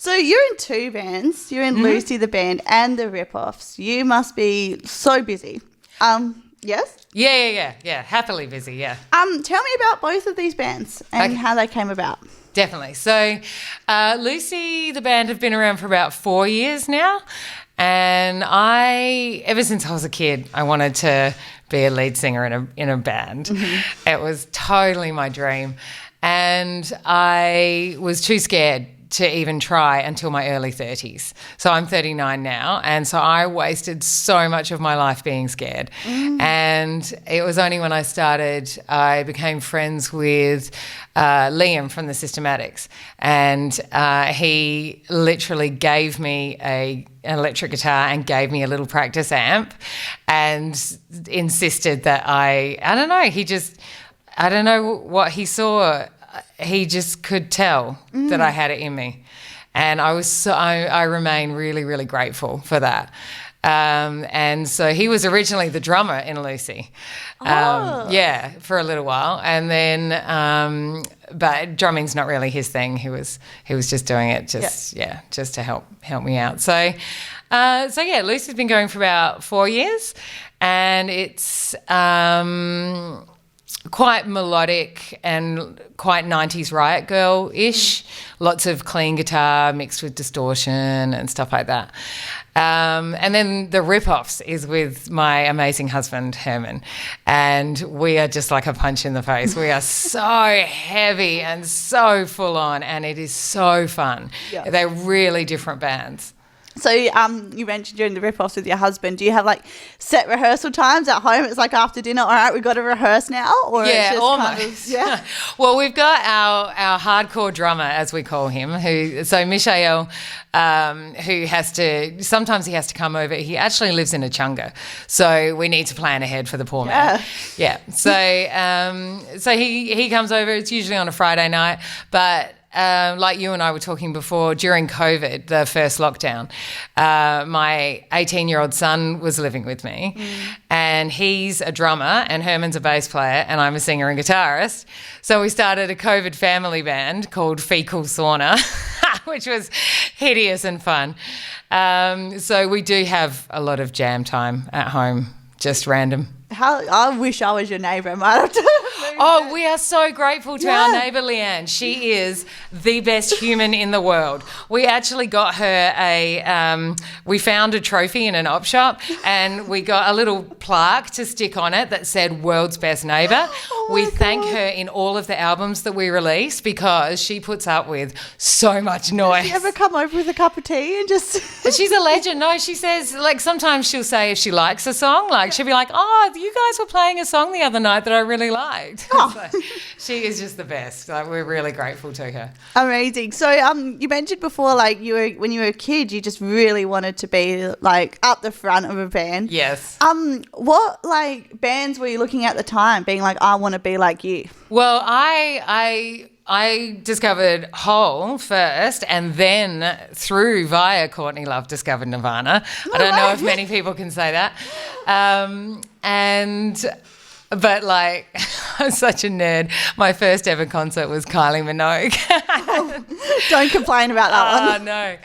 So you're in two bands. You're in Lucy the band and the Rip-Offs. You must be so busy. Yes? Yeah. Happily busy, yeah. Tell me about both of these bands and how they came about. Definitely. So Lucy, the band, have been around for about 4 years now. And ever since I was a kid, I wanted to be a lead singer in a band. Mm-hmm. It was totally my dream. And I was too scared to even try until my early 30s. So I'm 39 now, and so I wasted so much of my life being scared. And it was only when I became friends with Liam from the Systematics, and he literally gave me an electric guitar and gave me a little practice amp and insisted that I don't know what he saw. He just could tell that I had it in me. And I remain really, really grateful for that. And so he was originally the drummer in Lucy. For a little while. And then, but drumming's not really his thing. He was just doing it just to help me out. So Lucy's been going for about 4 years, and it's quite melodic and quite 90s Riot Girl-ish. Lots of clean guitar mixed with distortion and stuff like that. And then the Rip-Offs is with my amazing husband, Herman. And we are just like a punch in the face. We are so heavy and so full on, and it is so fun. Yeah. They're really different bands. So you mentioned you're in the Rip-Offs with your husband. Do you have like set rehearsal times at home? It's like after dinner, all right, we've got to rehearse now? Or yeah, it's just almost. Kind of, Well, we've got our hardcore drummer, as we call him, Mishael, sometimes he has to come over. He actually lives in Echunga, so we need to plan ahead for the poor man. Yeah. So he comes over. It's usually on a Friday night, but like you and I were talking before, during COVID, the first lockdown, my 18-year-old son was living with me, and he's a drummer and Herman's a bass player and I'm a singer and guitarist. So we started a COVID family band called Fecal Sauna, which was hideous and fun. So we do have a lot of jam time at home, just random. I wish I was your neighbour. We are so grateful to our neighbour Leanne. She is the best human in the world. We actually got her we found a trophy in an op shop, and we got a little plaque to stick on it that said world's best neighbour. We thank her in all of the albums that we release because she puts up with so much noise. Does she ever come over with a cup of tea and just... She's a legend. No, she says, like, sometimes she'll say if she likes a song, like she'll be like, oh, you guys were playing a song the other night that I really liked. So she is just the best. Like, we're really grateful to her. Amazing. So you mentioned before, like, when you were a kid, you just really wanted to be like up the front of a band. Yes. What like bands were you looking at the time, being like, I want to be like you? Well, I discovered Hole first, and then via Courtney Love discovered Nirvana. I don't know if many people can say that. But like, I'm such a nerd. My first ever concert was Kylie Minogue. Don't complain about that one. No.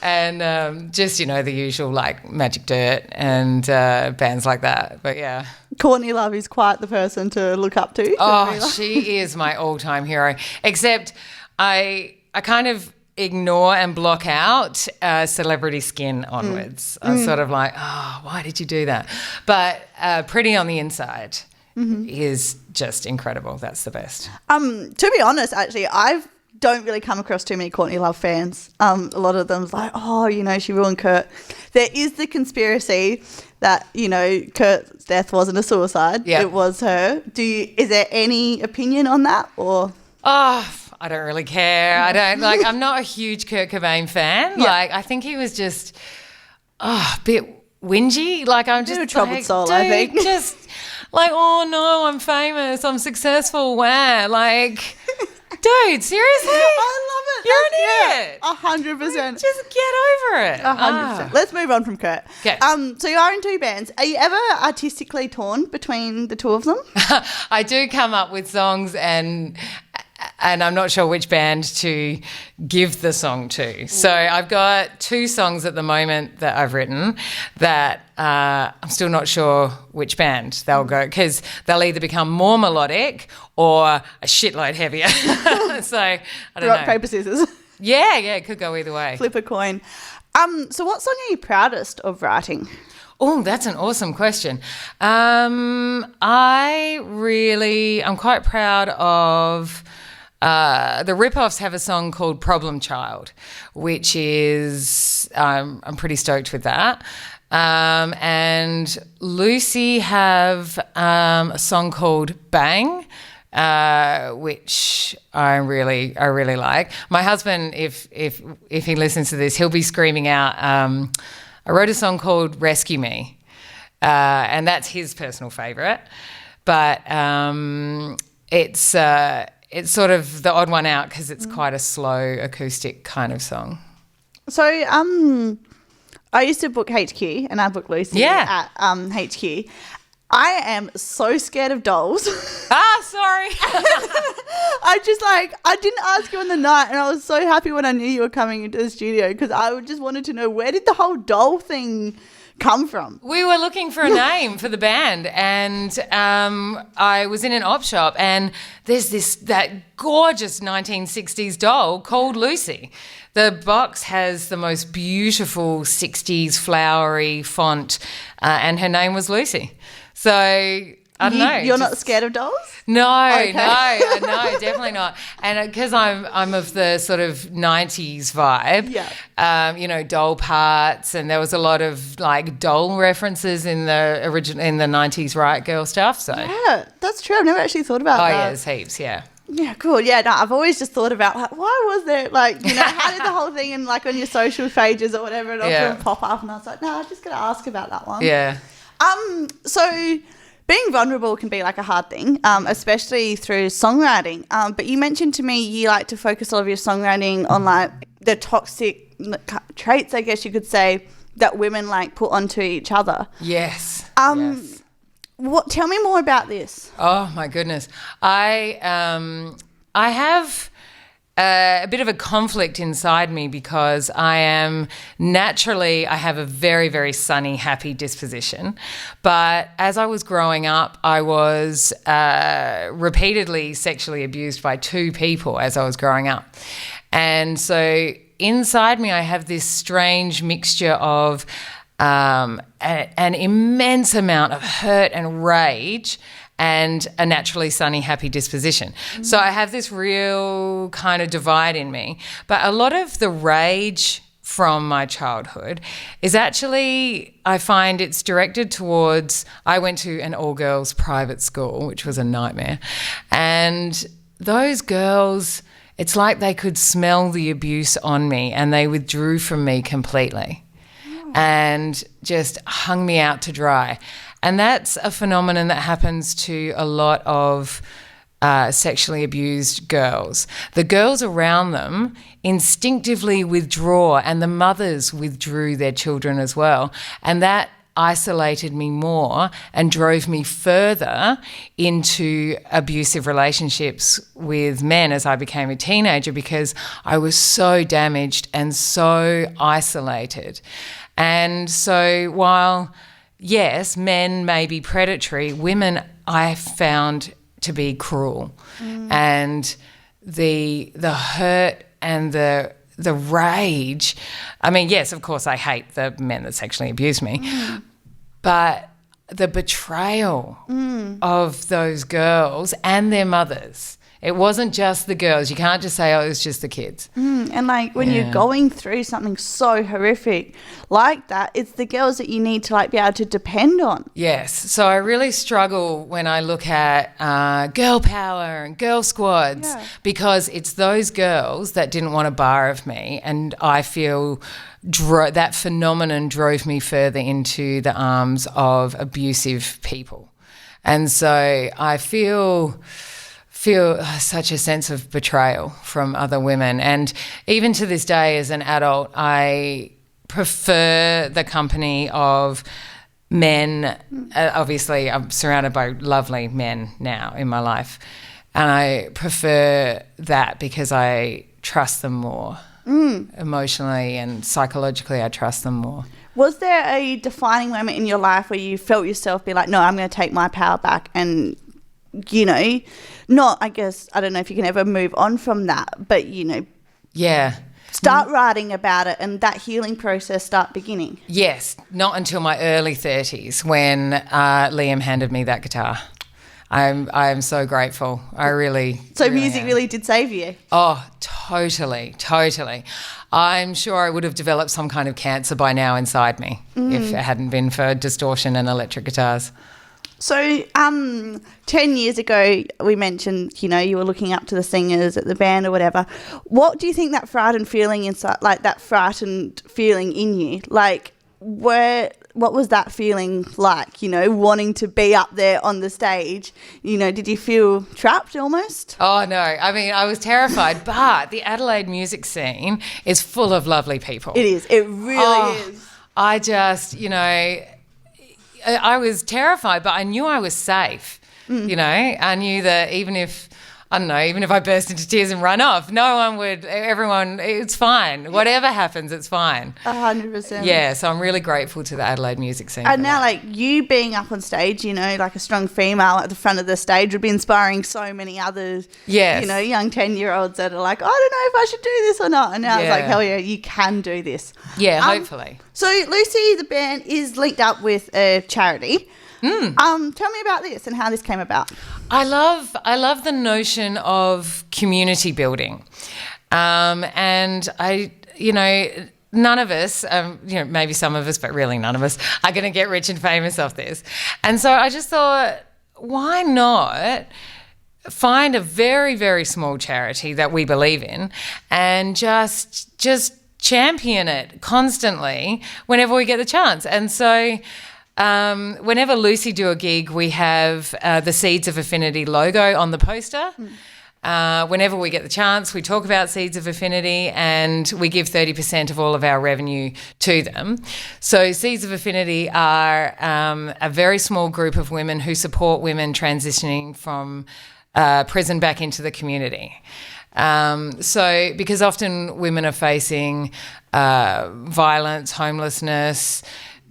And just, the usual like Magic Dirt and bands like that. But yeah. Courtney Love is quite the person to look up to. She is my all-time hero. Except I kind of ignore and block out Celebrity Skin onwards. I'm sort of like, why did you do that? But Pretty on the Inside is just incredible. That's the best. To be honest, actually, I don't really come across too many Courtney Love fans. A lot of them's like, she ruined Kurt. There is the conspiracy that, Kurt's death wasn't a suicide. Yep. It was her. Is there any opinion on that, or? I don't really care. I'm not a huge Kurt Cobain fan. Yep. Like, I think he was just a bit whingy. Like, I'm just a troubled soul, I think. Just like, oh no, I'm famous, I'm successful. Wow, like, dude, seriously? I love it. You're an idiot. 100%. Just get over it. 100%. Let's move on from Kurt. Okay. So you are in two bands. Are you ever artistically torn between the two of them? I do come up with songs and and I'm not sure which band to give the song to. So I've got 2 songs at the moment that I've written that I'm still not sure which band they'll go, because they'll either become more melodic or a shitload heavier. So I don't know. Rock, paper, scissors. Yeah, it could go either way. Flip a coin. So what song are you proudest of writing? Oh, that's an awesome question. I'm quite proud of the Rip-Offs have a song called Problem Child, which is, I'm pretty stoked with that. And Lucy have a song called Bang, which I really like. My husband, if he listens to this, he'll be screaming out, I wrote a song called Rescue Me, and that's his personal favourite. But it's sort of the odd one out because it's quite a slow acoustic kind of song. So I used to book HQ, and I booked Lucy at HQ. I am so scared of dolls. Sorry. I didn't ask you on the night, and I was so happy when I knew you were coming into the studio, because I just wanted to know, where did the whole doll thing come from? We were looking for a name for the band, and I was in an op shop, and there's that gorgeous 1960s doll called Lucy. The box has the most beautiful 60s flowery font, and her name was Lucy. So I don't know. You're not scared of dolls? No, Okay. no, definitely not. And because I'm of the sort of 90s vibe, doll parts, and there was a lot of like doll references in the 90s Riot Girl stuff. So Yeah, that's true. I've never actually thought about that. yeah, there's heaps, yeah. Yeah, cool. Yeah, no, I've always just thought about, like, why was there, like, how did the whole thing, and like on your social pages or whatever, it often pop up, and I was like, no, I'm just going to ask about that one. Yeah. So being vulnerable can be like a hard thing, especially through songwriting. But you mentioned to me you like to focus all of your songwriting on like the toxic traits, I guess you could say, that women like put onto each other. Yes. Yes. Tell me more about this. Oh my goodness. I have a bit of a conflict inside me, because I have a very, very sunny, happy disposition. But as I was growing up, I was repeatedly sexually abused by 2 people as I was growing up. And so inside me, I have this strange mixture of an immense amount of hurt and rage and a naturally sunny, happy disposition. So I have this real kind of divide in me. But a lot of the rage from my childhood is actually, I find it's directed towards, I went to an all-girls private school, which was a nightmare. And those girls, it's like they could smell the abuse on me, and they withdrew from me completely. And just hung me out to dry. And that's a phenomenon that happens to a lot of sexually abused girls. The girls around them instinctively withdraw, and the mothers withdrew their children as well. And that isolated me more and drove me further into abusive relationships with men as I became a teenager, because I was so damaged and so isolated. And so while, yes, men may be predatory, women I found to be cruel. And the hurt and the rage. I mean, yes, of course, I hate the men that sexually abuse me, but the betrayal of those girls and their mothers. It wasn't just the girls. You can't just say, oh, it was just the kids. And like when you're going through something so horrific like that, it's the girls that you need to like be able to depend on. Yes. So I really struggle when I look at girl power and girl squads, because it's those girls that didn't want a bar of me, and I feel that phenomenon drove me further into the arms of abusive people. And so I feel such a sense of betrayal from other women. And even to this day as an adult, I prefer the company of men. Obviously, I'm surrounded by lovely men now in my life. And I prefer that because I trust them more. Emotionally and psychologically, I trust them more. Was there a defining moment in your life where you felt yourself be like, no, I'm going to take my power back and, you know, not, I guess, I don't know if you can ever move on from that, but, you know, start writing about it and that healing process start beginning? Yes, not until my early 30s when Liam handed me that guitar. I'm so grateful. So music really did save you? Oh, totally. I'm sure I would have developed some kind of cancer by now inside me if it hadn't been for distortion and electric guitars. So 10 years ago, we mentioned, you know, you were looking up to the singers at the band or whatever. What do you think that frightened feeling inside, like that frightened feeling in you, like what was that feeling like, you know, wanting to be up there on the stage? You know, did you feel trapped almost? Oh, no. I mean, I was terrified, but the Adelaide music scene is full of lovely people. It is. It really is. I just, you know, I was terrified, but I knew I was safe. You know, I knew that even if I burst into tears and run off, everyone, it's fine. Whatever happens, it's fine. 100%. Yeah, so I'm really grateful to the Adelaide music scene. And now, like, you being up on stage, you know, like a strong female at the front of the stage would be inspiring so many others, you know, young 10-year-olds that are like, I don't know if I should do this or not. And now it's like, hell yeah, you can do this. Yeah, hopefully. So Lucy, the band, is linked up with a charity. Tell me about this and how this came about. I love the notion of community building, and none of us, maybe some of us, but really none of us are going to get rich and famous off this. And so I just thought, why not find a very, very small charity that we believe in and just champion it constantly whenever we get the chance. And so whenever Lucy do a gig, we have the Seeds of Affinity logo on the poster. Whenever we get the chance, we talk about Seeds of Affinity and we give 30% of all of our revenue to them. So Seeds of Affinity are a very small group of women who support women transitioning from prison back into the community. So because often women are facing violence, homelessness,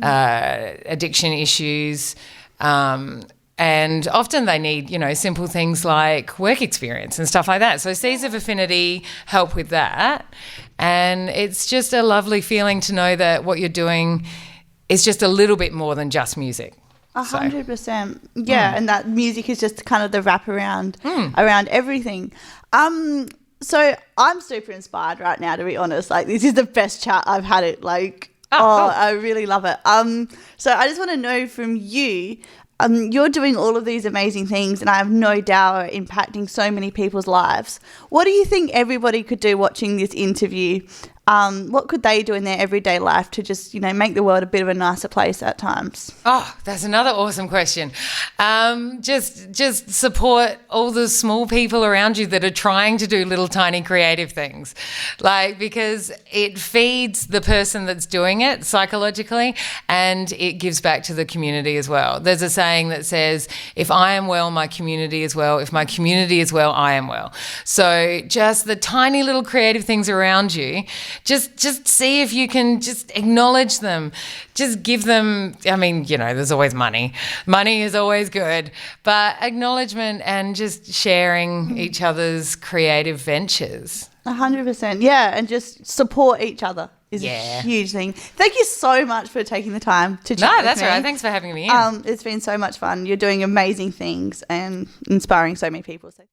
addiction issues, and often they need, you know, simple things like work experience and stuff like that. So Seeds of Affinity help with that. And it's just a lovely feeling to know that what you're doing is just a little bit more than just music. 100%. Yeah, and that music is just kind of the wraparound around everything. So I'm super inspired right now, to be honest. Like, this is the best chat I've had it. Like, cool. I really love it. So I just want to know from you, you're doing all of these amazing things and I have no doubt are impacting so many people's lives. What do you think everybody could do watching this interview? What could they do in their everyday life to just, you know, make the world a bit of a nicer place at times? Oh, that's another awesome question. Just support all the small people around you that are trying to do little tiny creative things, like, because it feeds the person that's doing it psychologically and it gives back to the community as well. There's a saying that says, if I am well, my community is well. If my community is well, I am well. So just the tiny little creative things around you, just see if you can just acknowledge them. Just give them, I mean, you know, there's always money. Money is always good. But acknowledgement and just sharing each other's creative ventures. 100%. Yeah, and just support each other is a huge thing. Thank you so much for taking the time to chat with me. No, that's all right. Thanks for having me in. It's been so much fun. You're doing amazing things and inspiring so many people. So